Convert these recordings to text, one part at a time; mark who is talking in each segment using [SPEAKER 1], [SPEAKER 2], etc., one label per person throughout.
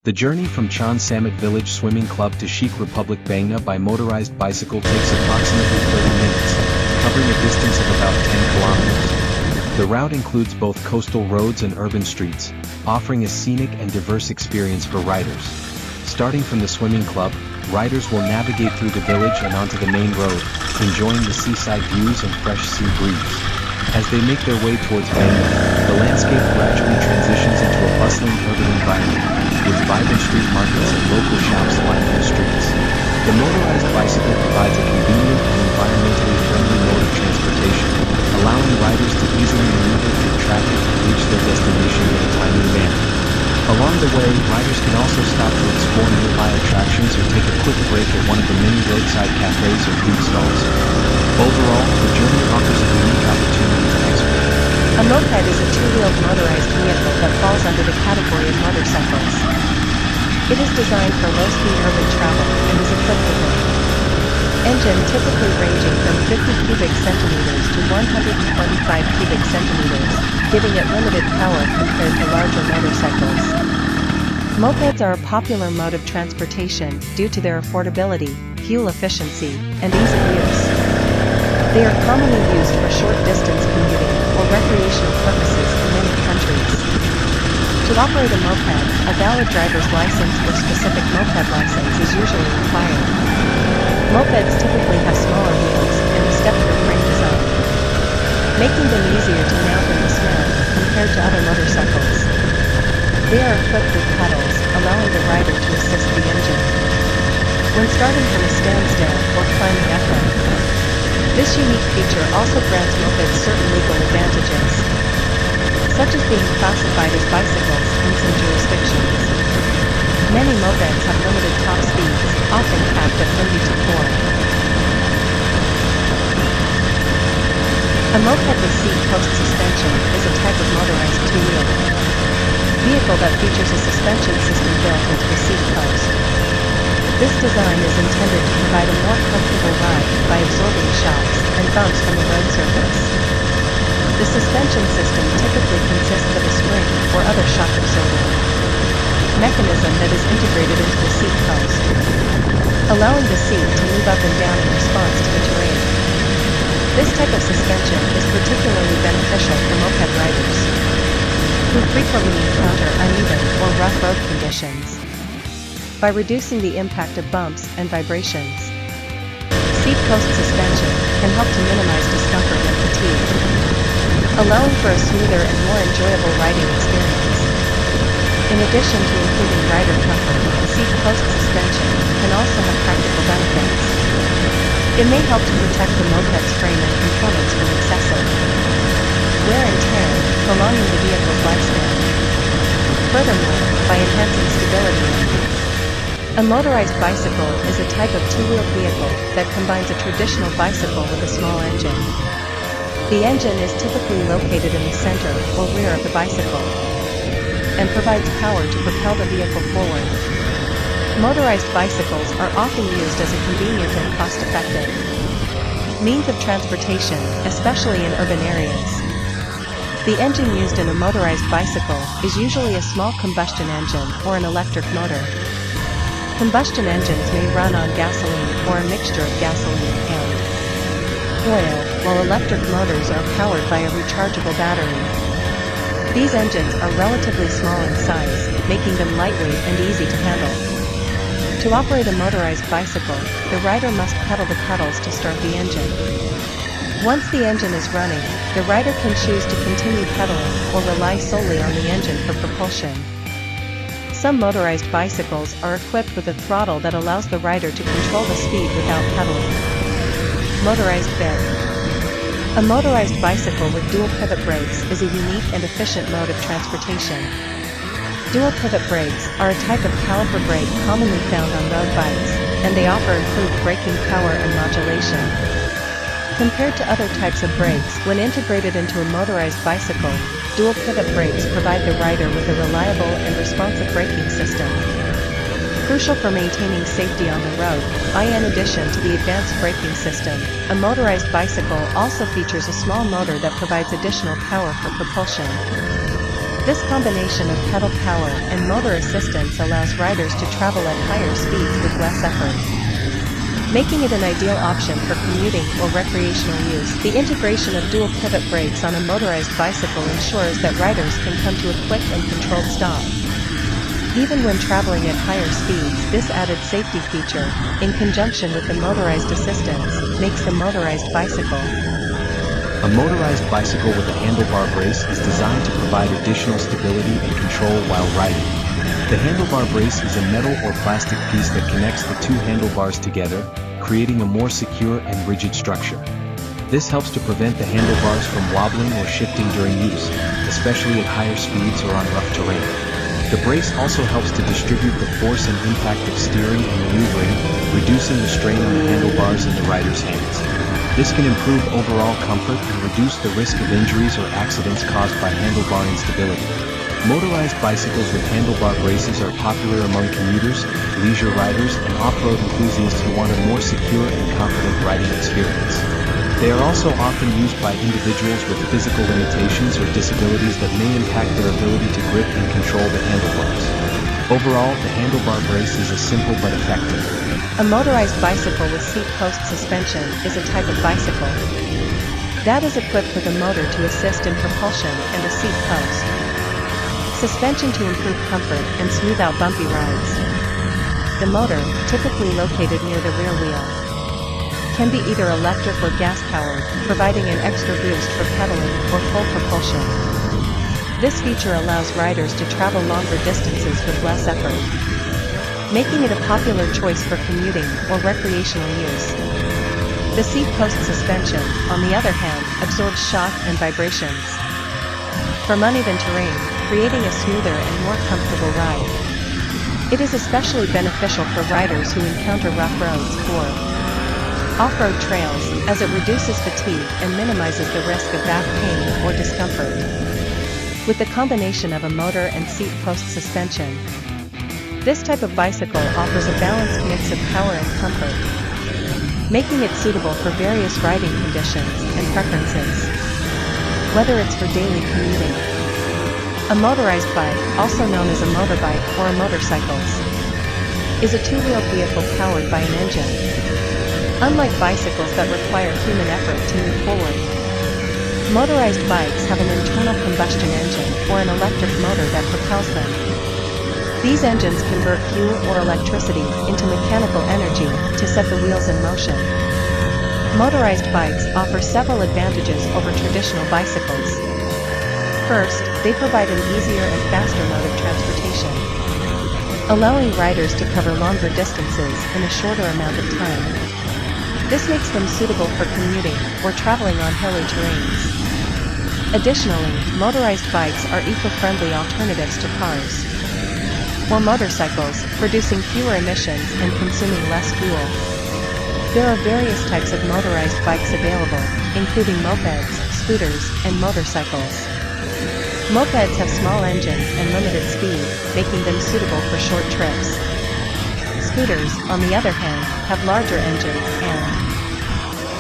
[SPEAKER 1] The journey from Chan Samet Village Swimming Club to Sheikh Republic Bangna by motorized bicycle takes approximately 30 minutes, covering a distance of about 10 kilometers. The route includes both coastal roads and urban streets, offering a scenic and diverse experience for riders. Starting from the swimming club, riders will navigate through the village and onto the main road, enjoying the seaside views and fresh sea breeze. As they make their way towards Bangna, the landscape gradually transitions into a bustling urban environment, with vibrant street markets and local shops lining the streets. The motorized bicycle provides a convenient and environmentally friendly mode of transportation, allowing riders to easily maneuver through traffic and reach their destination in a timely manner. Along the way, riders can also stop to explore nearby attractions or take a quick break at one of the many roadside cafes or food stalls. Overall, the journey offers a unique opportunity to explore.
[SPEAKER 2] A moped is a two-wheeled motorized vehicle that falls under the category of motorcycles. It is designed for low-speed urban travel and is equipped with an engine typically ranging from 50 cubic centimeters to 125 cubic centimeters, giving it limited power compared to larger motorcycles. Mopeds are a popular mode of transportation due to their affordability, fuel efficiency, and ease of use. They are commonly used for short-distance commuting or recreational purposes in many countries. To operate a moped, a valid driver's license or specific moped license is usually required. Mopeds typically have smaller wheels and a stepper frame design, making them easier to mount and dismount compared to other motorcycles. They are equipped with pedals, allowing the rider to assist the engine when starting from a standstill or climbing uphill. This unique feature also grants mopeds certain legal advantages, such as being classified as bicycles in some jurisdictions. Many mopeds have limited top speeds, often capped at 30 to 4. A moped with seat post suspension is a type of motorized two-wheel vehicle that features a suspension system built into the seat post. This design is intended to provide a more comfortable ride by absorbing shocks and bumps from the road surface. The suspension system typically consists of a spring or other shock-absorbing mechanism that is integrated into the seat post, allowing the seat to move up and down in response to the terrain. This type of suspension is particularly beneficial for moped riders, who frequently encounter uneven or rough road conditions, by reducing the impact of bumps and vibrations. Seat post suspension can help to minimize discomfort and fatigue, allowing for a smoother and more enjoyable riding experience. In addition to improving rider comfort, seat post suspension can also have practical benefits. It may help to protect the moped's frame and components from excessive wear and tear, prolonging the vehicle's lifespan. Furthermore, by enhancing stability. A motorized bicycle is a type of two-wheeled vehicle that combines a traditional bicycle with a small engine. The engine is typically located in the center or rear of the bicycle and provides power to propel the vehicle forward. Motorized bicycles are often used as a convenient and cost-effective means of transportation, especially in urban areas. The engine used in a motorized bicycle is usually a small combustion engine or an electric motor. Combustion engines may run on gasoline or a mixture of gasoline and oil, while electric motors are powered by a rechargeable battery. These engines are relatively small in size, making them lightweight and easy to handle. To operate a motorized bicycle, the rider must pedal the pedals to start the engine. Once the engine is running, the rider can choose to continue pedaling or rely solely on the engine for propulsion. Some motorized bicycles are equipped with a throttle that allows the rider to control the speed without pedaling. Motorized bit. A motorized bicycle with dual pivot brakes is a unique and efficient mode of transportation. Dual pivot brakes are a type of caliper brake commonly found on road bikes, and they offer improved braking power and modulation. Compared to other types of brakes, when integrated into a motorized bicycle, dual pivot brakes provide the rider with a reliable and responsive braking system, crucial for maintaining safety on the road. In addition to the advanced braking system, a motorized bicycle also features a small motor that provides additional power for propulsion. This combination of pedal power and motor assistance allows riders to travel at higher speeds with less effort, making it an ideal option for commuting or recreational use. The integration of dual pivot brakes on a motorized bicycle ensures that riders can come to a quick and controlled stop. Even when traveling at higher speeds, this added safety feature, in conjunction with the motorized assistance, makes the motorized bicycle.
[SPEAKER 1] A motorized bicycle with a handlebar brace is designed to provide additional stability and control while riding. The handlebar brace is a metal or plastic piece that connects the two handlebars together, creating a more secure and rigid structure. This helps to prevent the handlebars from wobbling or shifting during use, especially at higher speeds or on rough terrain. The brace also helps to distribute the force and impact of steering and maneuvering, reducing the strain on the handlebars in the rider's hands. This can improve overall comfort and reduce the risk of injuries or accidents caused by handlebar instability. Motorized bicycles with handlebar braces are popular among commuters, leisure riders, and off-road enthusiasts who want a more secure and confident riding experience. They are also often used by individuals with physical limitations or disabilities that may impact their ability to grip and control the handlebars. Overall, the handlebar brace is a simple but effective.
[SPEAKER 2] A motorized bicycle with seat post suspension is a type of bicycle that is equipped with a motor to assist in propulsion and a seat post. Suspension to improve comfort and smooth out bumpy rides. The motor, typically located near the rear wheel, can be either electric or gas-powered, providing an extra boost for pedaling or full propulsion. This feature allows riders to travel longer distances with less effort, making it a popular choice for commuting or recreational use. The seat post suspension, on the other hand, absorbs shock and vibrations from uneven terrain, creating a smoother and more comfortable ride. It is especially beneficial for riders who encounter rough roads or off-road trails, as it reduces fatigue and minimizes the risk of back pain or discomfort. With the combination of a motor and seat post suspension, this type of bicycle offers a balanced mix of power and comfort, making it suitable for various riding conditions and preferences, whether it's for daily commuting. A motorized bike, also known as a motorbike or a motorcycle, is a two-wheeled vehicle powered by an engine. Unlike bicycles that require human effort to move forward, motorized bikes have an internal combustion engine or an electric motor that propels them. These engines convert fuel or electricity into mechanical energy to set the wheels in motion. Motorized bikes offer several advantages over traditional bicycles. First, they provide an easier and faster mode of transportation, allowing riders to cover longer distances in a shorter amount of time. This makes them suitable for commuting or traveling on hilly terrains. Additionally, motorized bikes are eco-friendly alternatives to cars or motorcycles, producing fewer emissions and consuming less fuel. There are various types of motorized bikes available, including mopeds, scooters, and motorcycles. Mopeds have small engines and limited speed, making them suitable for short trips. Scooters, on the other hand, have larger engines and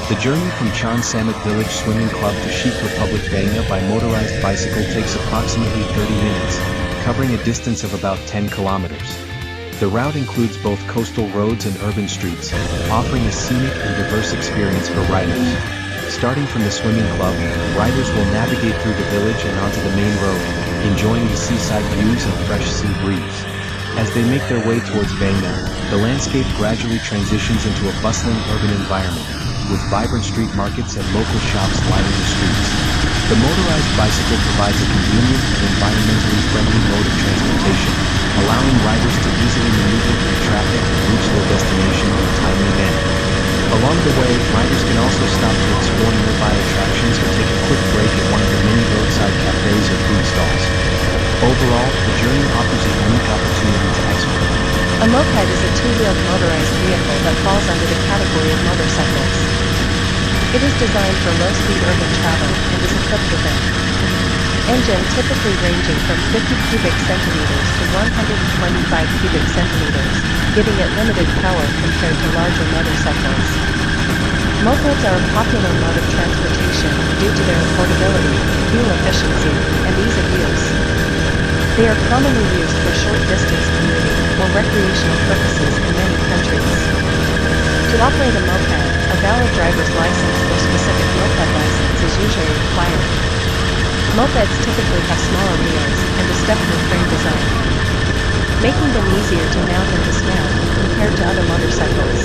[SPEAKER 1] The journey from Chan Samet Village Swimming Club to Sheikh Republic Bangna by motorized bicycle takes approximately 30 minutes, covering a distance of about 10 kilometers. The route includes both coastal roads and urban streets, offering a scenic and diverse experience for riders. Starting from the swimming club, riders will navigate through the village and onto the main road, enjoying the seaside views and fresh sea breeze. As they make their way towards Bangna, the landscape gradually transitions into a bustling urban environment, with vibrant street markets and local shops lining the streets. The motorized bicycle provides a convenient and environmentally friendly mode of transportation, allowing riders to easily maneuver through traffic and reach their destination in a timely manner. Along the way, riders can also stop to explore nearby attractions or take a quick break at one of the many roadside cafes or food stalls. Overall, the journey offers a unique opportunity to explore.
[SPEAKER 2] a moped is a two-wheeled motorized vehicle that falls under the category of motorcycles. It is designed for low-speed urban travel and is equipped with an engine typically ranging from 50 cubic centimeters to 125 cubic centimeters, giving it limited power compared to larger motorcycles. Mopeds are a popular mode of transportation due to their affordability, fuel efficiency, and ease of use. They are commonly used for short-distance commuting or recreational purposes in many countries. To operate a moped, a valid driver's license or specific moped license is usually required. Mopeds typically have smaller wheels and a stepper frame design, making them easier to mount and dismount compared to other motorcycles.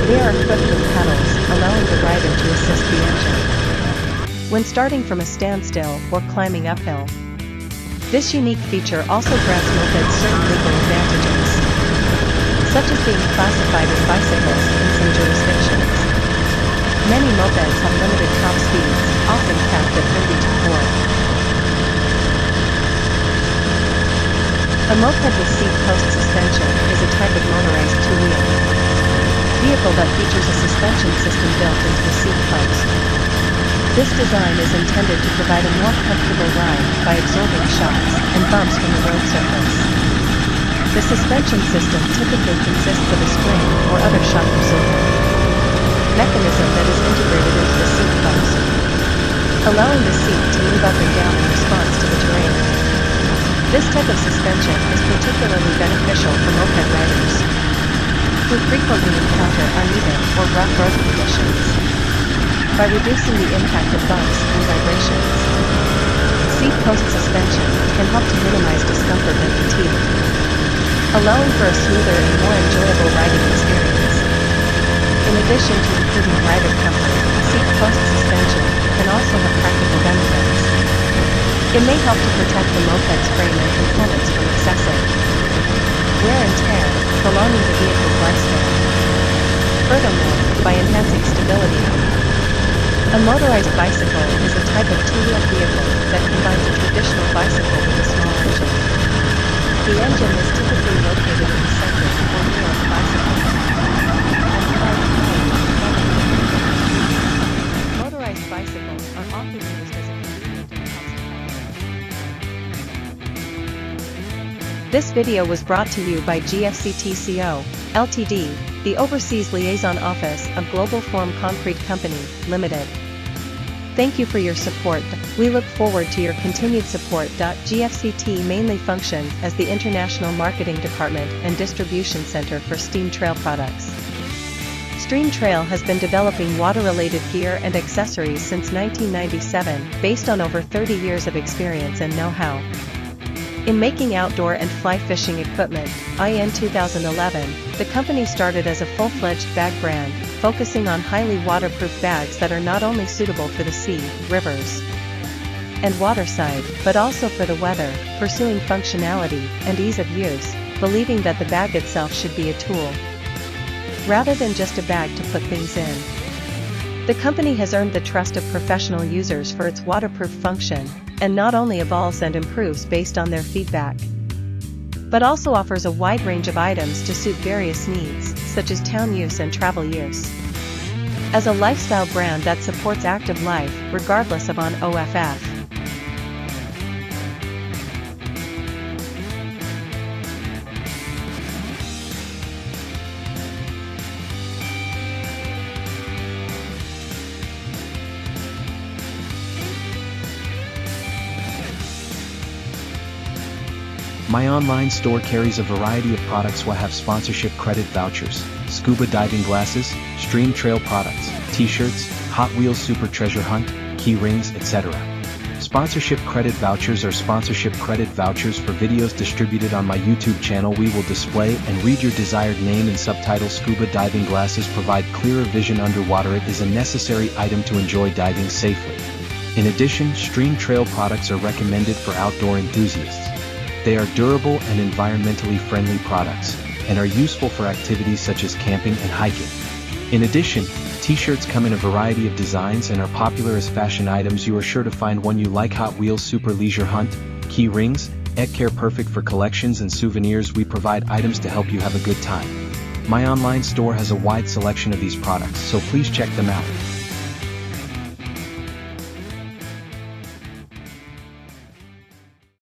[SPEAKER 2] They are equipped with pedals, allowing the rider to assist the engine when starting from a standstill or climbing uphill. This unique feature also grants mopeds certain legal advantages, such as being classified as bicycles in some jurisdictions. Many mopeds have limited top speeds, often capped at 30 to 4. A moped with seat post suspension is a type of motorized two-wheel vehicle that features a suspension system built into the seat post. This design is intended to provide a more comfortable ride by absorbing shocks and bumps from the road surface. The suspension system typically consists of a spring or other shock absorber mechanism that is integrated into the seat post, allowing the seat to move up and down in response to the terrain. This type of suspension is particularly beneficial for moped riders who frequently encounter uneven or rough road conditions by reducing the impact of bumps and vibrations. Seat post suspension can help to minimize discomfort and fatigue, allowing for a smoother and more enjoyable riding experience. In addition to improving rider comfort, seat post suspension can also have practical benefits. It may help to protect the moped's frame and components from excessive wear and tear, prolonging the vehicle's lifespan. Furthermore, by enhancing stability, a motorized bicycle is a type of two-wheel vehicle that combines a traditional bicycle with a small engine. The engine is typically located in the center or near a bicycle. Motorized bicycles are often used as a convenient and cost-effective. This video was brought to you by GFCTCO, Ltd., the Overseas Liaison Office of Global Form Concrete Company, Limited. Thank you for your support. We look forward to your continued support. GFCT mainly functions as the international marketing department and distribution center for Steam Trail products. Stream Trail has been developing water-related gear and accessories since 1997, based on over 30 years of experience and know-how in making outdoor and fly fishing equipment. In 2011, the company started as a full-fledged bag brand, focusing on highly waterproof bags that are not only suitable for the sea, rivers, and waterside, but also for the weather, pursuing functionality and ease of use, believing that the bag itself should be a tool rather than just a bag to put things in. The company has earned the trust of professional users for its waterproof function, and not only evolves and improves based on their feedback, but also offers a wide range of items to suit various needs, such as town use and travel use. As a lifestyle brand that supports active life, regardless of on-OFF.
[SPEAKER 1] My online store carries a variety of products. Will have sponsorship credit vouchers, scuba diving glasses, stream trail products, t-shirts, Hot Wheels Super Treasure Hunt, key rings, etc. Sponsorship credit vouchers are sponsorship credit vouchers for videos distributed on my YouTube channel. We will display and read your desired name and subtitle. Scuba diving glasses provide clearer vision underwater. It is a necessary item to enjoy diving safely. In addition, stream trail products are recommended for outdoor enthusiasts. They are durable and environmentally friendly products, and are useful for activities such as camping and hiking. In addition, t-shirts come in a variety of designs and are popular as fashion items. You are sure to find one you like. Hot Wheels Super Leisure Hunt, key rings, care perfect for collections and souvenirs. We provide items to help you have a good time. My online store has a wide selection of these products, so please check them out.